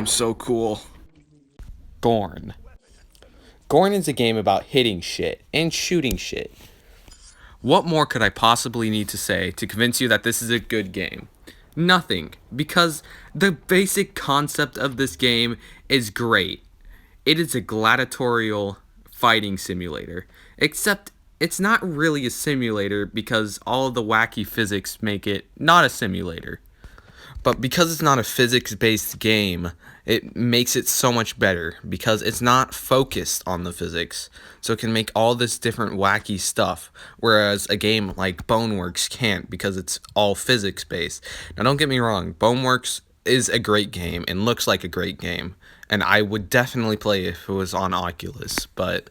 I'm so cool. Gorn. Gorn is a game about hitting shit and shooting shit. What more could I possibly need to say to convince you that this is a good game? Nothing, because the basic concept of this game is great. It is a gladiatorial fighting simulator, except it's not really a simulator because all of the wacky physics make it not a simulator. But because it's not a physics-based game, it makes it so much better because it's not focused on the physics. So it can make all this different wacky stuff, whereas a game like Boneworks can't because it's all physics-based. Now don't get me wrong, Boneworks is a great game and looks like a great game, and I would definitely play it if it was on Oculus, but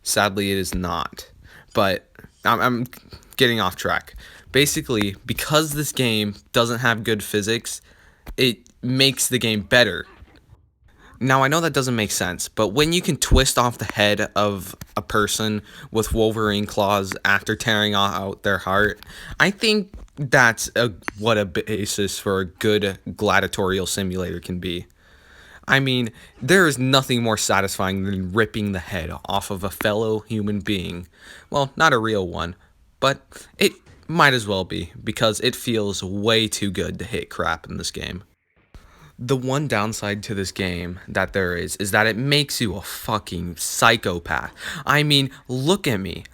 sadly it is not. But I'm getting off track. Basically, because this game doesn't have good physics, it makes the game better. Now, I know that doesn't make sense, but when you can twist off the head of a person with Wolverine claws after tearing out their heart, I think that's what a basis for a good gladiatorial simulator can be. I mean, there is nothing more satisfying than ripping the head off of a fellow human being. Well, not a real one, but it might as well be, because it feels way too good to hit crap in this game. The one downside to this game that there is that it makes you a fucking psychopath. I mean, look at me.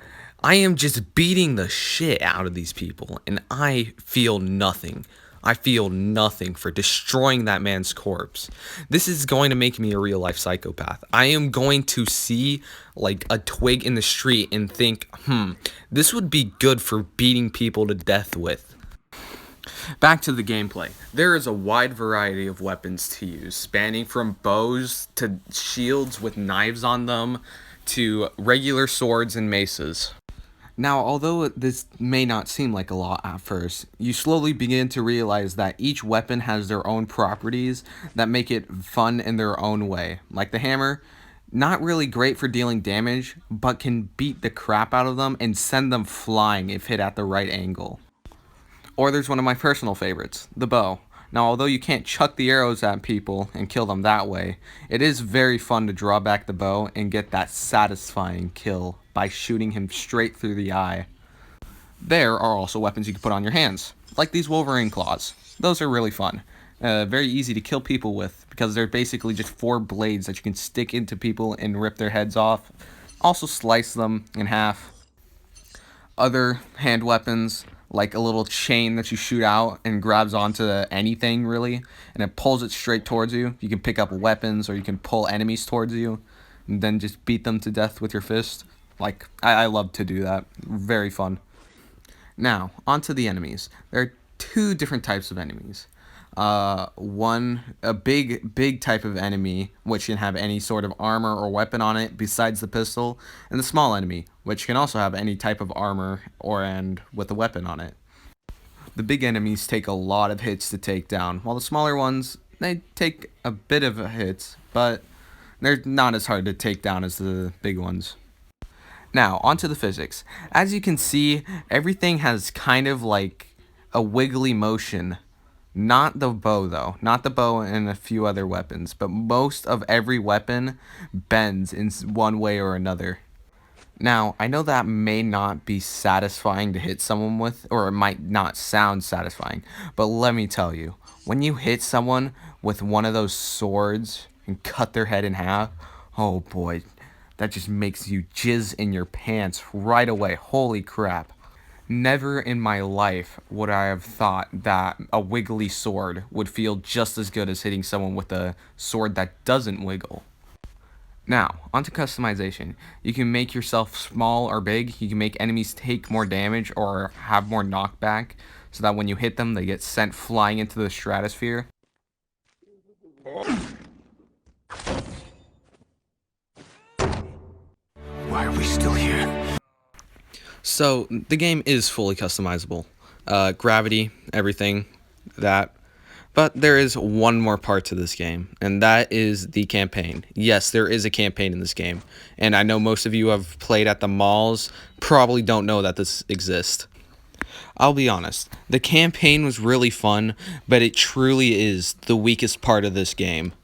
I am just beating the shit out of these people, and I feel nothing. I feel nothing for destroying that man's corpse. This is going to make me a real life psychopath. I am going to see like a twig in the street and think, this would be good for beating people to death with. Back to the gameplay. There is a wide variety of weapons to use, spanning from bows to shields with knives on them to regular swords and maces. Now, although this may not seem like a lot at first, you slowly begin to realize that each weapon has their own properties that make it fun in their own way. Like the hammer, not really great for dealing damage, but can beat the crap out of them and send them flying if hit at the right angle. Or there's one of my personal favorites, the bow. Now, although you can't chuck the arrows at people and kill them that way, it is very fun to draw back the bow and get that satisfying kill by shooting him straight through the eye. There are also weapons you can put on your hands, like these Wolverine claws. Those are really fun. Very easy to kill people with because they're basically just 4 blades that you can stick into people and rip their heads off. Also slice them in half. Other hand weapons, like a little chain that you shoot out and grabs onto anything really, and it pulls it straight towards you. You can pick up weapons or you can pull enemies towards you and then just beat them to death with your fist. Like, I love to do that. Very fun. Now, onto the enemies. There are 2 different types of enemies. A big type of enemy, which can have any sort of armor or weapon on it besides the pistol, and the small enemy, which can also have any type of armor and with a weapon on it. The big enemies take a lot of hits to take down, while the smaller ones, they take a bit of hits, but they're not as hard to take down as the big ones. Now, onto the physics. As you can see, everything has kind of like a wiggly motion. Not the bow, though. Not the bow and a few other weapons, but most of every weapon bends in one way or another. Now, I know that may not be satisfying to hit someone with, or it might not sound satisfying, but let me tell you, when you hit someone with one of those swords and cut their head in half, oh boy, that just makes you jizz in your pants right away. Holy crap. Never in my life would I have thought that a wiggly sword would feel just as good as hitting someone with a sword that doesn't wiggle. Now, onto customization. You can make yourself small or big. You can make enemies take more damage or have more knockback so that when you hit them, they get sent flying into the stratosphere. Why are we still here? So, the game is fully customizable. Gravity, everything, that. But there is one more part to this game, and that is the campaign. Yes, there is a campaign in this game, and I know most of you have played at the malls, probably don't know that this exists. I'll be honest, the campaign was really fun, but it truly is the weakest part of this game.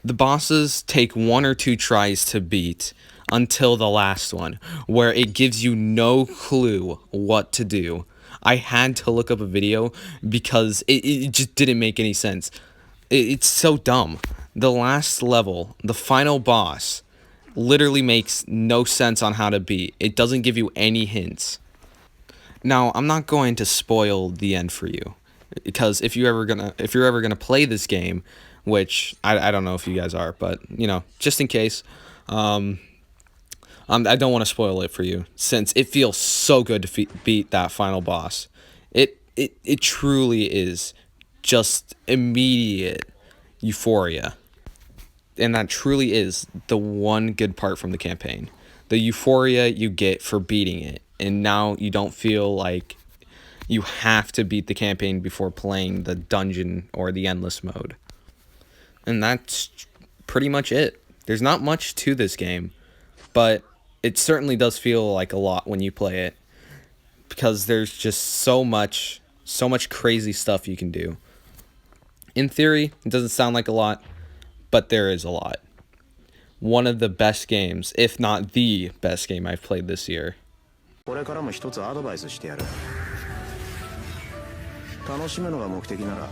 The bosses take 1 or 2 tries to beat until the last one, where it gives you no clue what to do. I had to look up a video because it just didn't make any sense. It's so dumb. The last level, the final boss, literally makes no sense on how to beat. It doesn't give you any hints. Now, I'm not going to spoil the end for you, because if you're ever gonna play this game, which I don't know if you guys are, but just in case, I don't want to spoil it for you, since it feels so good to beat that final boss. It truly is just immediate euphoria. And that truly is the one good part from the campaign. The euphoria you get for beating it. And now you don't feel like you have to beat the campaign before playing the dungeon or the endless mode. And that's pretty much it. There's not much to this game, but it certainly does feel like a lot when you play it, because there's just so much crazy stuff you can do. In theory, it doesn't sound like a lot, but there is a lot. One of the best games, if not the best game I've played this year. これからも一つアドバイスしてやる。楽しむのが目的なら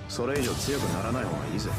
それ以上強くならない方がいいぜ。